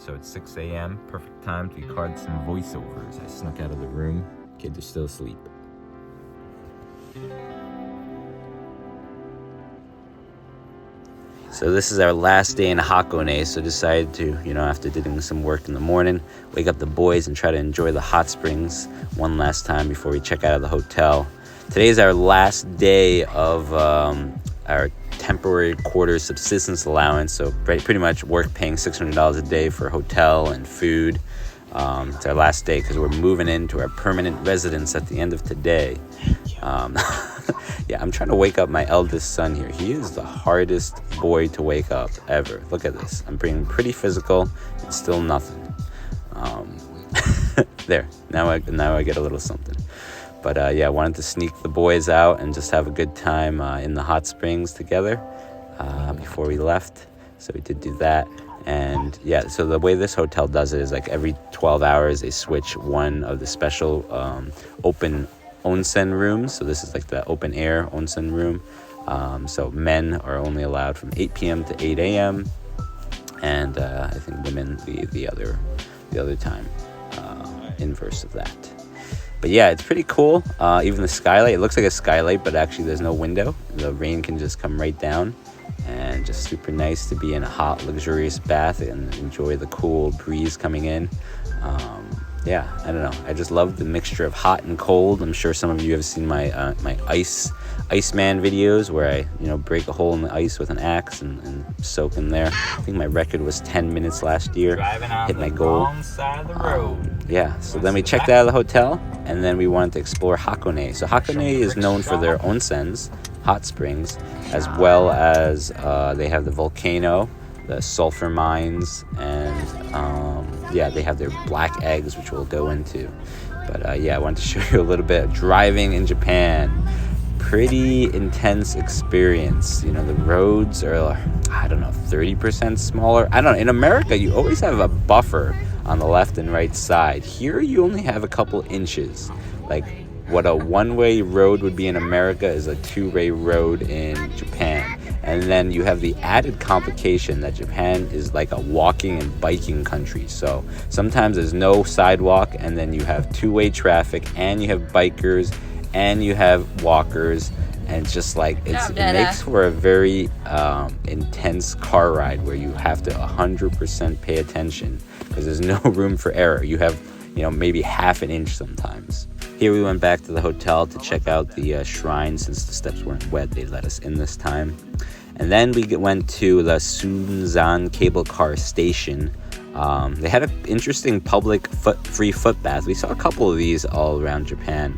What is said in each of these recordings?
So it's 6 a.m. Perfect time to record some voiceovers. I snuck out of the room. Kids are still asleep. So this is our last day in Hakone, so decided to, after doing some work in the morning, wake up the boys and try to enjoy the hot springs one last time before we check out of the hotel. Today is our last day of our temporary quarter subsistence allowance, so pretty much work paying $600 a day for hotel and food. It's our last day because we're moving into our permanent residence at the end of today. Yeah, I'm trying to wake up my eldest son here. He is the hardest boy to wake up ever. Look at this. I'm being pretty physical. It's still nothing. There. Now I get a little something. But I wanted to sneak the boys out and just have a good time in the hot springs together before we left. So we did do that. And yeah, so the way this hotel does it is like every 12 hours they switch one of the special open onsen rooms. So this is like the open air onsen room. So men are only allowed from 8 p.m. to 8 a.m. And I think women the other time, inverse of that. But yeah, it's pretty cool. Even the skylight, it looks like a skylight, but actually there's no window. The rain can just come right down. And just super nice to be in a hot, luxurious bath and enjoy the cool breeze coming in. Yeah, I don't know. I just love the mixture of hot and cold. I'm sure some of you have seen my my Iceman videos where I break a hole in the ice with an axe and soak in there. I think my record was 10 minutes last year. Hit my goal. Wrong side of the road. Yeah, so then we checked out of the hotel and then we wanted to explore Hakone. So Hakone is known for their onsens, hot springs, as well as they have the volcano, the sulfur mines, and they have their black eggs, which we'll go into. But I wanted to show you a little bit of driving in Japan. Pretty intense experience. The roads are, 30% smaller. I don't know. In America, you always have a buffer on the left and right side. Here, you only have a couple inches. Like, what a one-way road would be in America is a two-way road in Japan. And then you have the added complication that Japan is like a walking and biking country. So sometimes there's no sidewalk, and then you have two-way traffic, and you have bikers, and you have walkers, and just like it makes for a very intense car ride where you have to 100% pay attention because there's no room for error. You have maybe half an inch sometimes. Here we went back to the hotel to check out the shrine. Since the steps weren't wet, they let us in this time. And then we went to the Sunzan cable car station. They had an interesting public free foot bath. We saw a couple of these all around Japan,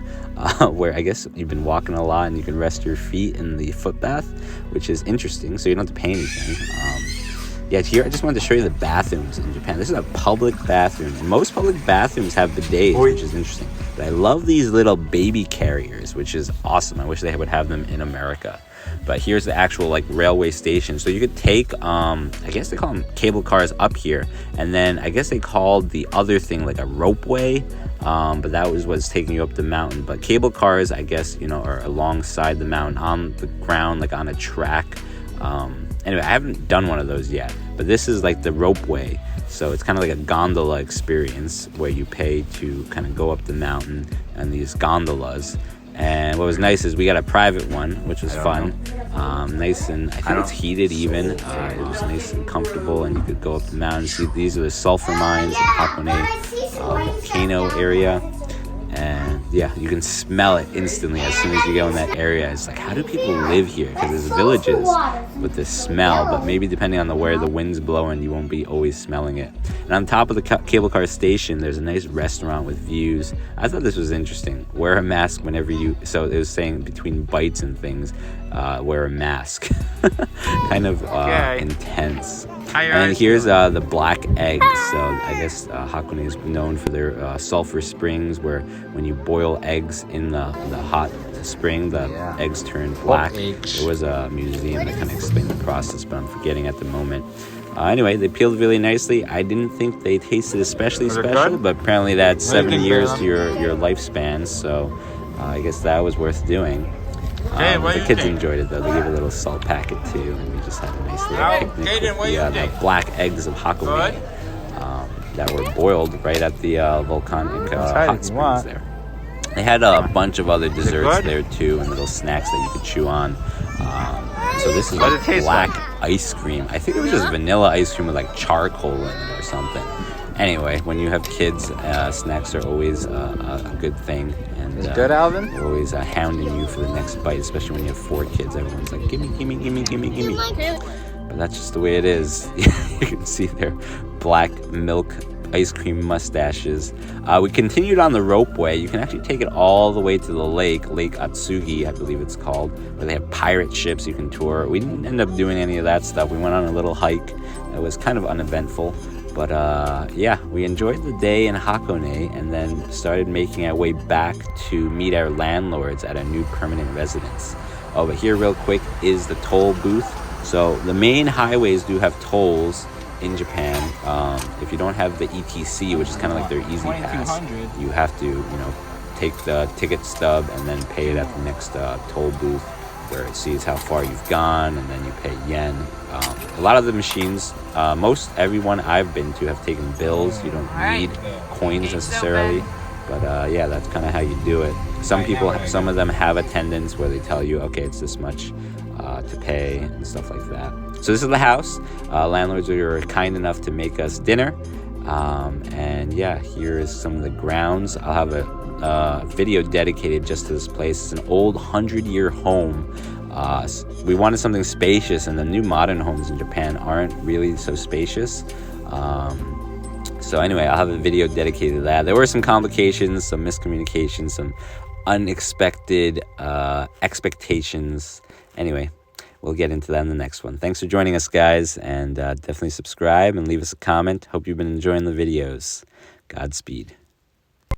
where I guess you've been walking a lot and you can rest your feet in the foot bath, which is interesting, so you don't have to pay anything. Here I just wanted to show you the bathrooms in Japan. This is a public bathroom, and most public bathrooms have bidets, which is interesting. But I love these little baby carriers, which is awesome. I wish they would have them in America. But here's the actual railway station. So you could take, I guess they call them cable cars up here, and then I guess they called the other thing like a ropeway, but that was what's taking you up the mountain. But cable cars, I guess, are alongside the mountain on the ground, like on a track. Anyway, I haven't done one of those yet, but this is like the ropeway. So it's kind of like a gondola experience where you pay to kind of go up the mountain and these gondolas. And what was nice is we got a private one, which was fun. Nice, and I think it's heated even. It was nice and comfortable, and you could go up the mountain. See, these are the sulfur mines in Hakone volcano area. And yeah, you can smell it instantly as soon as you go in that area. It's like, how do people live here? Because there's villages with this smell, but maybe depending on where the wind's blowing, you won't be always smelling it. And on top of the cable car station, there's a nice restaurant with views. I thought this was interesting. Wear a mask whenever so it was saying between bites and things, wear a mask. Kind of intense. And here's the black eggs. So I guess Hakone is known for their sulfur springs, where when you boil eggs in the hot spring, the eggs turn black. There was a museum that kind of explained the process, but I'm forgetting at the moment. Anyway, they peeled really nicely. I didn't think they tasted especially special, but apparently that's 7 years to your lifespan, so I guess that was worth doing. The kids enjoyed it though. They gave a little salt packet too, and we just had a nice little picnic with the black eggs of Hakone. that were boiled right at the volcanic hot springs there. They had a bunch of other desserts there too, and little snacks that you could chew on. So this is like black ice cream. I think it was just vanilla ice cream with like charcoal in it or something. Anyway, when you have kids, snacks are always a good thing. And it's good, Alvin? They're always hounding you for the next bite, especially when you have 4 kids. Everyone's like, gimme, gimme, gimme, gimme, gimme. But that's just the way it is. You can see their black milk ice cream mustaches. We continued on the Ropeway. You can actually take it all the way to the Lake Atsugi, I believe it's called, where they have pirate ships you can tour. We didn't end up doing any of that stuff. We went on a little hike that was kind of uneventful. But yeah, we enjoyed the day in Hakone and then started making our way back to meet our landlords at a new permanent residence. Oh, but here real quick is the toll booth. So the main highways do have tolls in Japan. If you don't have the ETC, which is kind of like their easy pass, you have to, take the ticket stub and then pay it at the next toll booth where it sees how far you've gone, and then you pay yen. A lot of the machines, most everyone I've been to have taken bills. You don't need coins necessarily, but yeah, that's kind of how you do it. Some of them have attendants where they tell you, okay, it's this much to pay and stuff like that. So this is the house. Landlords were kind enough to make us dinner, and yeah, here is some of the grounds. I'll have a video dedicated just to this place. It's an old 100-year home. We wanted something spacious, and the new modern homes in Japan aren't really so spacious. So anyway, I'll have a video dedicated to that. There were some complications, some miscommunications, some unexpected expectations. Anyway, we'll get into that in the next one. Thanks for joining us, guys, and definitely subscribe and leave us a comment. Hope you've been enjoying the videos. Godspeed.